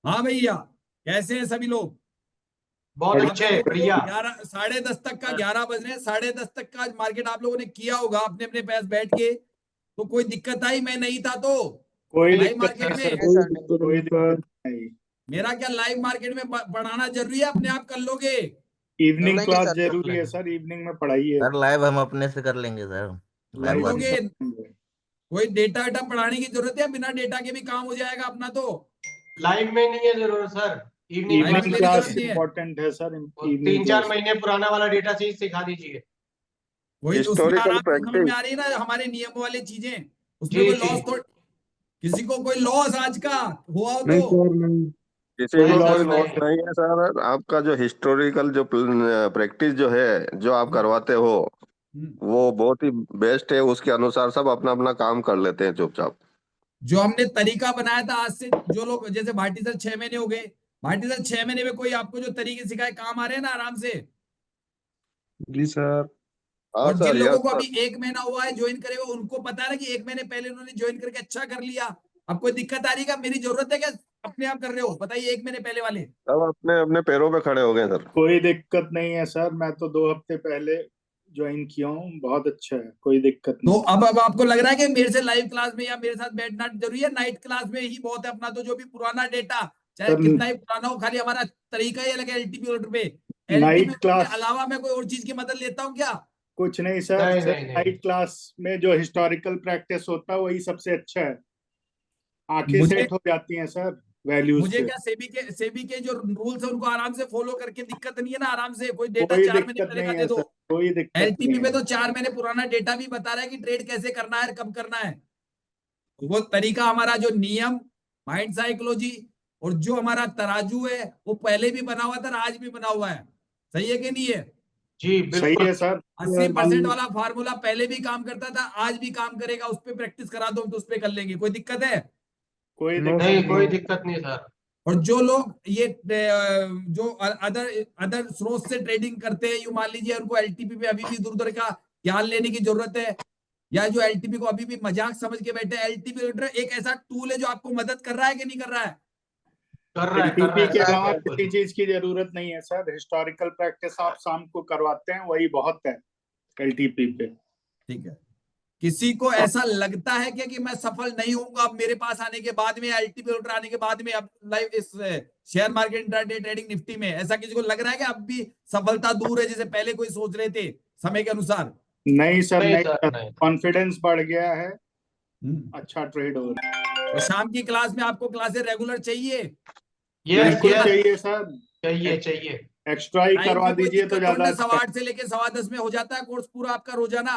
हाँ भैया, कैसे हैं सभी लोग? बहुत आप अच्छे, लोगों को बढ़िया। 11 10:30 तक का, 11 बज रहे हैं, 10:30 तक का मार्केट आप लोगों ने किया होगा अपने अपने पास बैठ के। तो कोई दिक्कत आई? मैं नहीं था तो कोई लाइव दिक्कत मार्केट नहीं में। सर, कोई दिक्कत नहीं। मेरा क्या लाइव मार्केट में पढ़ाना जरूरी है? अपने आप कर लोगे? इवनिंग लेंगे क्लास सर, कर जरूरी है लेंगे। सर, इवनिंग में पढ़ाइए। सर लाइव हम अपने से कर लेंगे सर। लाइव कर लाइव भी लोगे? वाली। करेंगे। कोई डेटा वेटा पढ़ाने की जरूरत है? बिना डेटा के भी काम हो जाएगा अपना तो। लाइव में नहीं है जरूरत सर, इवनिंग लाइव क्लास में इवनिंग में मेरी कर जरूरत क्लास नहीं लेंगे। है। इम्पोर्टेंट है सर, वो इवनिंग तीन चार क्लास। महीने पुराना वाला डेटा चीज सिखा दीजिए। वही तो, उसमें हिस्टोरिकल आराम से समझ में प्रैक्टिस। आ रही है ना हमारे नियम वाली चीजें। उसमें जी कोई जी। लॉस तो, किसी को कोई लॉस आज का हुआ हो नहीं तो? सर, नहीं, किसी कोई नहीं को सर कोई लॉस नहीं नहीं लॉस है। है। नहीं है सर। आपका जो हिस्टोरिकल जो प्रैक्टिस जो है, जो आप हम्म, करवाते हो, हम्म। वो बहुत ही बेस्ट है। उसके अनुसार सब अपना अपना काम कर लेते हैं चुपचाप। जो हमने तरीका बनाया था आज से, जो लोग जैसे भाटी सर 6 महीने हो गए, भाटी सर 6 महीने में कोई आपको जो तरीके सिखाए काम आ रहे हैं ना आराम से? जी सर। हाँ और जिन सर, लोगों यस को सर। अभी 1 महीना हुआ है ज्वाइन करे हुए, उनको पता है ना कि 1 महीने पहले उन्होंने ज्वाइन करके अच्छा कर लिया। अब कोई दिक्कत आ रही है क्या? मेरी जरूरत है क्या? अपने आप कर रहे हो? बताइए, 1 महीने पहले वाले। सब अपने अपने पैरों पे खड़े हो गए सर। कोई दिक्कत नहीं है सर, मैं तो 2 हफ्ते पहले ज्वाइन किया हूँ, बहुत अच्छा है, कोई दिक्कत तो नहीं। अब आपको लग रहा है कि मेरे से लाइव क्लास में या मेरे साथ बैठना जरूरी है? नाइट क्लास में ही बहुत है अपना तो, जो भी पुराना डेटा चाहे सर कितना ही पुराना हो, खाली हमारा तरीका ही अलग है एलटीपी ऑर्डर पे। एलटीपी नाइट के क्लास अलावा मैं कोई और चीज की मदद लेता हूँ क्या? कुछ नहीं सर, नहीं सिर्फ नहीं नहीं। नाइट क्लास में जो हिस्टोरिकल प्रैक्टिस होता है वही सबसे अच्छा है। आंखें मुझे सेट हो जाती हैं सर वैल्यूज मुझे से। क्या, सेबी के जो रूल्स है उनको आराम से फॉलो करके दिक्कत नहीं है ना? आराम से कोई डेटा कोई 4 महीने दिक्कत पहले का नहीं दे है दो। सर, कोई दिक्कत नहीं एलटीपी में है। तो 4 महीने पुराना डेटा भी बता रहा है कि ट्रेड कैसे करना है, कब करना है। वो तरीका, हमारा जो नियम, माइंड साइकोलॉजी और जो हमारा तराजू है, वो पहले भी बना हुआ था और आज भी बना हुआ है। सही है कि नहीं है? जी सही बिल्कुल। है सर। 80% वाला फार्मूला पहले भी काम करता था, आज भी काम करेगा। उस पर प्रैक्टिस करा दो तो उस पर कर लेंगे। कोई दिक्कत है? कोई नो दिक्कत नहीं, नहीं कोई है। दिक्कत नहीं सर। और जो लोग ये जो अदर अदर स्रोत से ट्रेडिंग करते हैं, यू मान लीजिए उनको एलटीपी पे अभी भी दूर दूर का ज्ञान लेने की जरूरत है, या जो एलटीपी को अभी भी मजाक समझ के बैठे हैं, एलटीपी एक ऐसा टूल है जो आपको मदद कर रहा है कि नहीं कर रहा है? कर रहा एलटीपी है के सर, अलावा बिल्कुल। किसी चीज की जरूरत नहीं है सर, हिस्टोरिकल प्रैक्टिस आप शाम को करवाते हैं वही बहुत है एलटीपी पे। ठीक है। किसी को ऐसा लगता है क्या कि मैं सफल नहीं होऊंगा अब मेरे पास आने के बाद में, एलटीपी ऑर्डर आने के बाद में, अब लाइव इस share market intraday trading Nifty में, ऐसा किसी को लग रहा है कि अब भी सफलता दूर है जैसे पहले कोई सोच रहे थे समय के अनुसार? नहीं सर, नहीं नहीं सर सर, नहीं। कॉन्फिडेंस बढ़ गया है, हम्म। अच्छा ट्रेड हो रहा है। और शाम की क्लास में आपको क्लासेस रेगुलर चाहिए? यस बिल्कुल यस। चाहिए सर। चाहिए चाहिए। एक्स्ट्रा ही टाइम करवा की कोई दीजिए तो दिक्कत थोड़ी ज्यादा ना, अच्छा है। 8:15 से लेके 10:15 में हो जाता है कोर्स पूरा आपका रोजाना।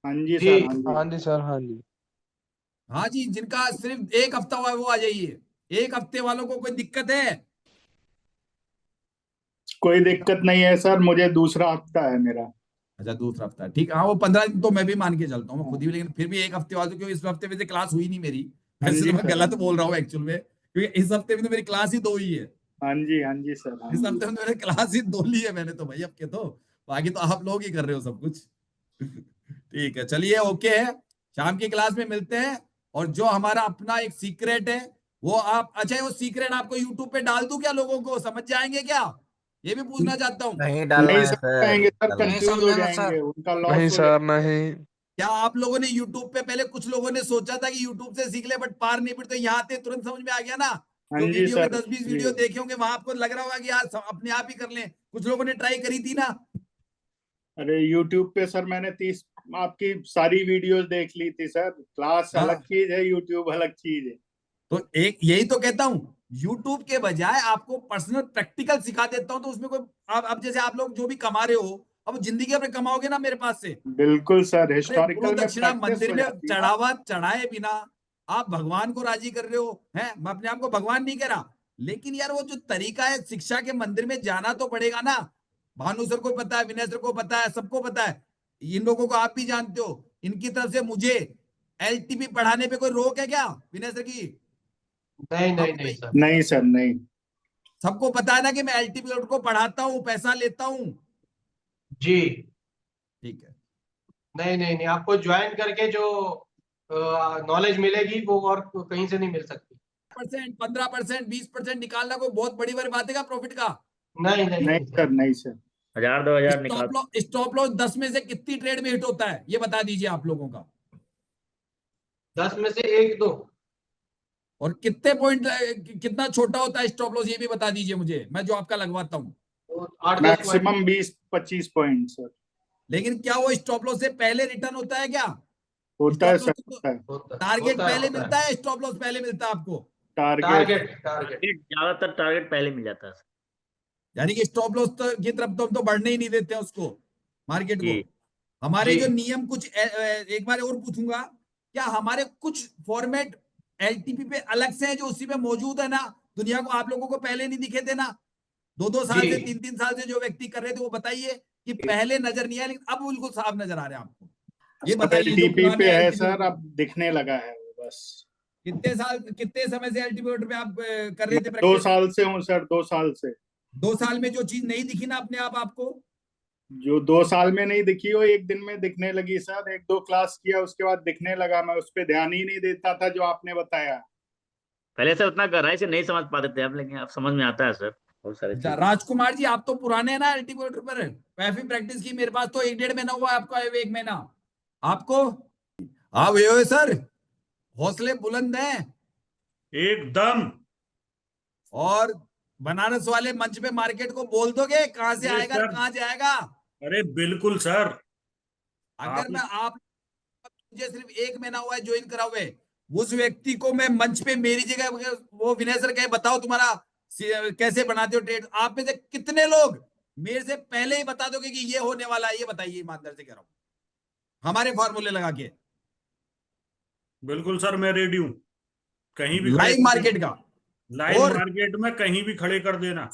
हाँ जी जी। सर, हाँ जी। हाँ जी सर, हाँ जी। हाँ जी, जिनका सिर्फ 1 हफ्ता हुआ है वो आ जाइए। 1 हफ्ते वालों को कोई दिक्कत है? कोई दिक्कत नहीं है सर, मुझे दूसरा हफ्ता है मेरा। अच्छा, दूसरा हफ्ता, ठीक है। हाँ, वो 15 दिन तो मैं भी मान के चलता हूँ, मैं हाँ खुद ही, लेकिन फिर भी 1 हफ्ते वाले, क्योंकि इस हफ्ते में से क्लास हुई नहीं मेरी। हाँ वैसे जी तो मैं सर, गलत बोल रहा हूँ एक्चुअल में, क्योंकि इस हफ्ते में तो मेरी क्लास ही 2 ही है। हाँ जी, हाँ जी सर, हाँ इस जी। हफ्ते में तो मैंने क्लास ही 2 ली है मैंने तो भाई, अब के तो बाकी तो आप लोग ही कर रहे हो सब कुछ। ठीक है, चलिए, ओके है। शाम की क्लास में मिलते हैं। और जो हमारा अपना एक सीक्रेट है, वो आप, अच्छा वो सीक्रेट आपको यूट्यूब पे डाल दूं क्या? लोगों को समझ जाएंगे क्या? ये भी पूछना चाहता हूँ। नहीं डालना नहीं है समझ सर, पाएंगे सर, डालना नहीं है। कंफ्यूज हो समझाना जाएंगे, सर। उनका नहीं लॉस हो सर, जाएगा। नहीं। क्या आप लोगों ने यूट्यूब पे, पहले कुछ लोगों ने सोचा था कि यूट्यूब से सीख ले, बट पार नहीं पड़ते, यहाँ आते तुरंत समझ में आ गया ना? हाँ जो जी वीडियो के सर, 10-20 जी। वीडियो देखे होंगे, वहां आपको लग रहा होगा कि यार अपने आप ही कर लें। कुछ लोगों ने ट्राई करी थी ना? अरे यूट्यूब पे सर मैंने 30 आपकी सारी वीडियोस देख ली थी सर, क्लास अलग हाँ, चीज है, यूट्यूब अलग चीज है। तो एक यही तो कहता हूं, यूट्यूब के बजाय आपको पर्सनल प्रैक्टिकल सिखा देता हूं, तो उसमें कोई, आप अब जैसे आप लोग जो भी कमा रहे हो, अब जिंदगी अपने कमाओगे ना मेरे पास से। बिल्कुल सर, अरे गुरु हिस्टोरिकल में दक्षिणा प्रैक्टिस मंदिर हो में जाती है ना। चढ़ावा चढ़ाए बिना आप भगवान को राजी कर रहे हो हैं? मैं अपने आप को भगवान नहीं कह रहा, लेकिन यार वो जो तरीका है शिक्षा के मंदिर में जाना तो पड़ेगा ना। भानु सर को पता है, विनय सर को पता है, सबको पता है। इन लोगों को आप भी जानते हो। इनकी तरफ से मुझे एलटीपी पढ़ाने पे कोई रोक है क्या, विनय सर की? नहीं आप नहीं नहीं बताइए। सर। नहीं सर, नहीं। सबको पता है ना कि मैं एलटीपी को पढ़ाता हूँ, पैसा लेता हूँ। जी। ठीक है। नहीं नहीं नहीं, आपको ज्वाइन करके जो नॉलेज मिलेगी वो और कहीं से नहीं मिल सकती। 10%, 15%, 20% निकालना कोई बहुत बड़ी बात है क्या प्रॉफिट का? नहीं नहीं नहीं सर, नहीं सर। 1000-2000 निकाल। स्टॉप लॉस 10 में से कितनी ट्रेड में हिट होता है ये बता दीजिए आप लोगों का। 10 में से 1-2। और कितने पॉइंट, कितना छोटा होता है स्टॉप लॉस ये भी बता दीजिए मुझे, मैं जो आपका लगवाता हूँ। 8-10 मैक्सिमम 20-25 पॉइंट सर। लेकिन क्या वो स्टॉप लॉस से पहले रिटर्न होता है क्या? होता है स्टॉप सर, लॉस होता है। टारगेट पहले होता मिलता है, स्टॉप लॉस पहले मिलता है आपको? Target target. ज्यादातर टारगेट पहले मिल जाता है। यानी कि स्टॉप लॉस की तरफ तो हम तो बढ़ने ही नहीं देते हैं उसको, मार्केट को। जी। हमारे जी। जो नियम कुछ एक बार और पूछूंगा, क्या हमारे कुछ फॉर्मेट एलटीपी पे अलग से हैं जो उसी पे मौजूद है ना, दुनिया को आप लोगों को पहले नहीं दिखे थे ना? 2-2 साल से, जी। 3-3 साल से जो व्यक्ति कर रहे थे वो बताइए कि पहले नजर नहीं आया लेकिन अब बिल्कुल साफ नजर आ रहे हैं आपको। ये सब बताइए जो एलटीपी पुराने पे है एलटीपी सर, अब दिखने लगा है वो बस। कितने समय से एलटीपी पे आप कर रहे थे मैं 2 प्रैक्टिस? साल से हूँ सर, 2 साल से। 2 साल में जो चीज नहीं दिखी ना अपने आप आपको, जो 2 साल में नहीं दिखी वो 1 दिन में दिखने लगी सर। 1-2 क्लास किया उसके बाद दिखने लगा। मैं उस पर ध्यान ही नहीं देता था जो आपने बताया। पहले से उतना गहराई से नहीं समझ पाते थे अब, लेकिन अब समझ में आता है सर बहुत सारी चीज। राजकुमार जी आप तो पुराने हैं ना एलटीपी पर, काफी प्रैक्टिस की। मेरे पास तो 1-1.5 महीना हुआ है, आपका 1 महीना। आपको आप ये हो सर, हौसले बुलंद हैं। एकदम। और बनारस वाले मंच पे मार्केट को बोल दोगे कहां से ये आएगा और सर, कहां जाएगा? अरे बिल्कुल सर। अगर आप मैं आप मुझे सिर्फ 1 महीना हुआ है ज्वाइन करा हुए, उस व्यक्ति को मैं मंच पे मेरी जगह वो विनय सर कहे बताओ तुम्हारा कैसे बनाते हो ट्रेड, आप में से कितने लोग मेरे से पहले ही बता दोगे कि ये होने वाला है? ये बताइए, ईमानदार से कह रहा हूं, हमारे फॉर्मूले लगा के बिल्कुल सर, मैं रेडी हूं, कहीं भी खड़े लाइव कर मार्केट देना। का। लाइव और मार्केट में कहीं भी खड़े कर देना।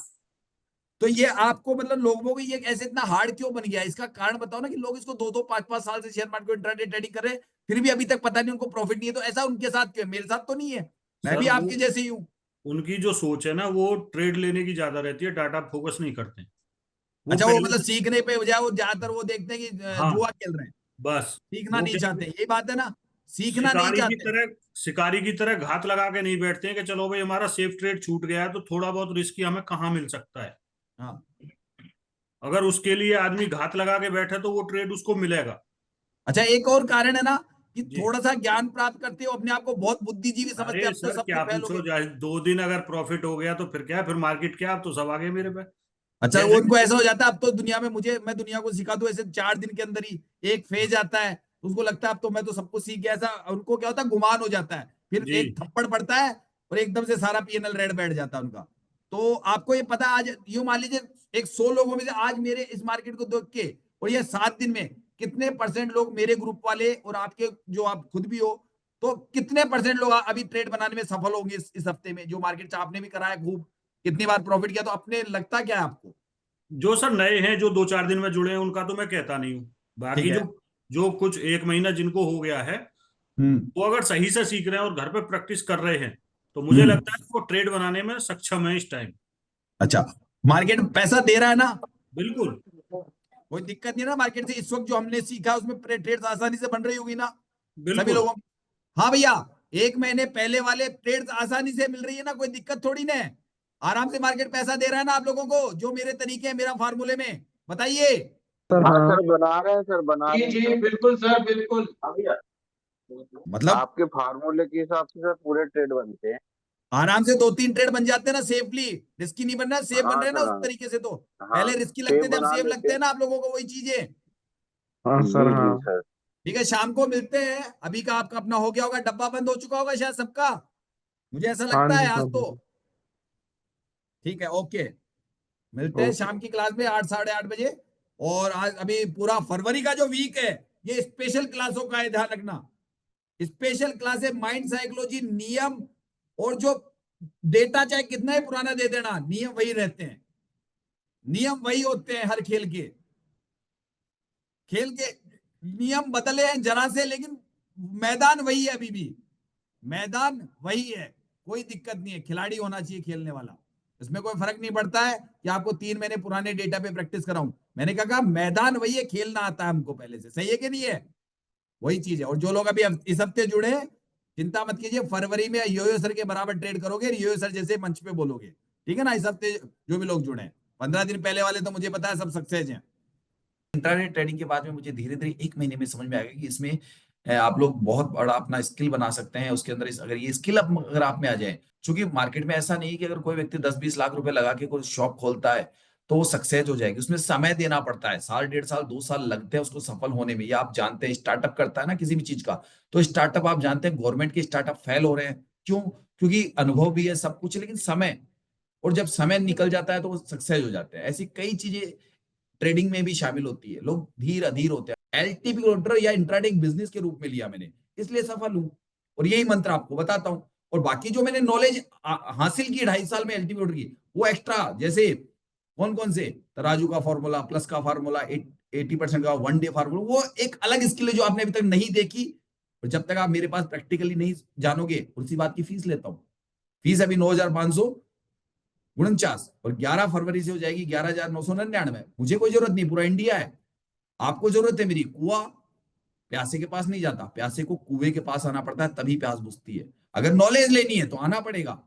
तो ये आपको मतलब लोगों को ये ऐसे इतना हार्ड क्यों बन गया? इसका कारण बताओ ना, कि लोग इसको 2-2, 5-5 साल से शेयर मार्केट को इंट्राडे ट्रेडिंग कर रहे हैं, फिर भी अभी तक पता नहीं उनको प्रॉफिट नहीं है। तो ऐसा उनके साथ क्यों है? मेरे साथ तो नहीं है, मैं सर भी वो आपके जैसे ही हूं। उनकी जो सोच है ना, वो ट्रेड लेने की ज्यादा रहती है, डाटा फोकस नहीं करते। वो अच्छा, वो पहले मतलब सीखने पे बजाय वो ज्यादातर वो देखते हैं कि हाँ, जुआ खेल रहे हैं, बस सीखना वो नहीं क्या चाहते। यही बात है ना, सीखना नहीं शिकारी की चाहते। तरह शिकारी की तरह घात लगा के नहीं बैठते हैं कि चलो भाई हमारा सेफ ट्रेड छूट गया है तो थोड़ा बहुत रिस्की हमें कहाँ मिल सकता है। हाँ। अगर उसके लिए आदमी घात लगा के बैठे तो वो ट्रेड उसको मिलेगा। अच्छा, एक और कारण है ना कि जी। थोड़ा सा ज्ञान प्राप्त करते हो, अपने आप को बहुत बुद्धिजीवी समझते अरे हैं, अब तो सर, सब क्या कुछ पूछो, फैलोगे। चाहे 2 दिन अगर प्रॉफिट हो गया तो फिर क्या, फिर मार्केट क्या, अब तो सब आगे मेरे पे। अच्छा, वो जैसे उनको ऐसा हो जाता है अब तो दुनिया में मैं दुनिया को सिखा दूं ऐसे 4 दिन के अंदर ही एक फेज आता है, उसको लगता है अब तो मैं तो सब कुछ सीख गया। ऐसा उनको क्या होता है, गुमान हो जाता है, फिर जी। एक थप्पड़ पड़ता है और एकदम से सारा पीएनएल रेड बैठ जाता है उनका। तो आपको ये पता है, आज यूं मान लीजिए एक 100 लोगों में से आज मेरे इस मार्केट को देख के और ये 7 दिन में कितने % लोग मेरे ग्रुप वाले और आपके जो आप खुद भी हो, तो कितने % लोग अभी ट्रेड बनाने में सफल होंगे इस हफ्ते में? जो मार्केट आपने भी कराया खूब, कितनी बार प्रॉफिट किया, तो अपने लगता क्या है आपको? जो सर नए हैं, जो 2-4 दिन में जुड़े हैं, उनका तो मैं कहता नहीं हूँ। ठीक बाकी है। जो जो कुछ 1 महीना जिनको हो गया है, हम्म। वो अगर सही से सीख रहे हैं और घर पे प्रैक्टिस कर रहे हैं तो मुझे हम्म। लगता है कि वो ट्रेड बनाने में सक्षम है इस टाइम। अच्छा, मार्केट में पैसा दे रहा है ना, बिल्कुल। कोई दिक्कत नहीं है ना मार्केट से? इस वक्त जो हमने सीखा उसमें ट्रेड्स आसानी से बन रही होगी ना सभी बिल्कुल। लोगों की? हाँ भैया, 1 महीने पहले वाले ट्रेड्स आसानी से मिल रही है ना, कोई दिक्कत थोड़ी ना है। आराम से मार्केट पैसा दे रहा है ना आप लोगों को, जो मेरे तरीके हैं, मेरा फार्मूले में। बताइए। हाँ सर, बना रहे हैं सर, बना जी रहे हैं जी सर। बिल्कुल सर, बिल्कुल। मतलब आपके फार्मूले के हिसाब से सर पूरे ट्रेड बनते हैं। आराम से 2-3 ट्रेड बन जाते हैं ना सेफली, रिस्की नहीं बन रहा, सेफ बन हाँ रहे हैं ना सर, उस हाँ तरीके से। तो हाँ, पहले रिस्की सेब लगते थे, अब बना सेफ लेते लगते हैं। हैं ना आप लोगों को, वही चीजें। हाँ जी सर, जी हाँ। सर। ठीक है, शाम को मिलते हैं। अभी का आपका अपना हो गया होगा, डब्बा बंद हो चुका होगा शायद सबका, मुझे ऐसा हाँ लगता है जी आज सर। तो। ठीक है, ओके, मिलते हैं शाम की क्लास में 8-8:30 बजे। और आज अभी पूरा फरवरी का जो वीक है ये स्पेशल क्लासों का है, ध्यान रखना। स्पेशल क्लासेस, माइंड साइकोलॉजी, नियम, और जो डेटा चाहे कितना ही पुराना दे देना, नियम वही रहते हैं, नियम वही होते हैं हर खेल के। खेल के नियम बदले हैं जरा से, लेकिन मैदान वही है अभी भी, मैदान वही है। कोई दिक्कत नहीं है, खिलाड़ी होना चाहिए खेलने वाला, इसमें कोई फर्क नहीं पड़ता है कि आपको 3 महीने पुराने डेटा पे प्रैक्टिस कराऊं। मैंने कहा मैदान वही है, खेलना आता है हमको पहले से, सही है कि नहीं है? वही चीज है। और जो लोग अभी इस हफ्ते जुड़े, चिंता मत कीजिए, फरवरी में योयो सर के बराबर ट्रेड करोगे, योयो सर जैसे मंच पे बोलोगे, ठीक है ना। इस हफ्ते जो भी लोग जुड़े हैं, 15 दिन पहले वाले तो मुझे पता है सब सक्सेस हैं। इंट्राडे ट्रेडिंग के बाद में मुझे धीरे धीरे 1 महीने में समझ में आ गया कि इसमें आप लोग बहुत बड़ा अपना स्किल बना सकते हैं। उसके अंदर अगर ये स्किल अगर आप में आ जाए, क्योंकि मार्केट में ऐसा नहीं कि अगर कोई व्यक्ति 10-20 लाख रुपए लगा के कोई शॉप खोलता है तो वो सक्सेस हो जाएगी। उसमें समय देना पड़ता है, 1.5 साल 2 साल लगते हैं उसको सफल होने में। ये आप जानते हैं, स्टार्टअप करता है ना किसी भी चीज का, तो स्टार्टअप आप जानते हैं गवर्नमेंट के स्टार्टअप फेल हो रहे हैं, क्यों? क्योंकि अनुभव भी है सब कुछ, लेकिन समय, और जब समय निकल जाता है तो वो सक्सेस हो जाते हैं। ऐसी कई चीजें ट्रेडिंग में भी शामिल होती है। लोग धीर अधीर होते हैं। एलटीपी ऑर्डर या इंट्राडे बिजनेस के रूप में लिया मैंने, इसलिए सफल हूं, और यही मंत्र आपको बताता हूं। और बाकी जो मैंने नॉलेज हासिल की 2.5 साल में एलटीपी ऑर्डर की, वो एक्स्ट्रा, जैसे कौन कौन से, तराजू का फॉर्मूला, प्लस का फॉर्मूला, 80% का 1 डे फॉर्मूला, वो एक अलग स्किल है जो आपने अभी तक नहीं देखी। और जब तक आप मेरे पास प्रैक्टिकली नहीं जानोगे, उसी बात की फीस लेता हूं। फीस अभी 9,549 और 11 फरवरी से हो जाएगी 11,999। मुझे कोई जरूरत नहीं, पूरा इंडिया है। आपको जरूरत है मेरी। कुआं प्यासे के पास नहीं जाता, प्यासे को कुएं के पास आना पड़ता है, तभी प्यास बुझती है। अगर नॉलेज लेनी है तो आना पड़ेगा।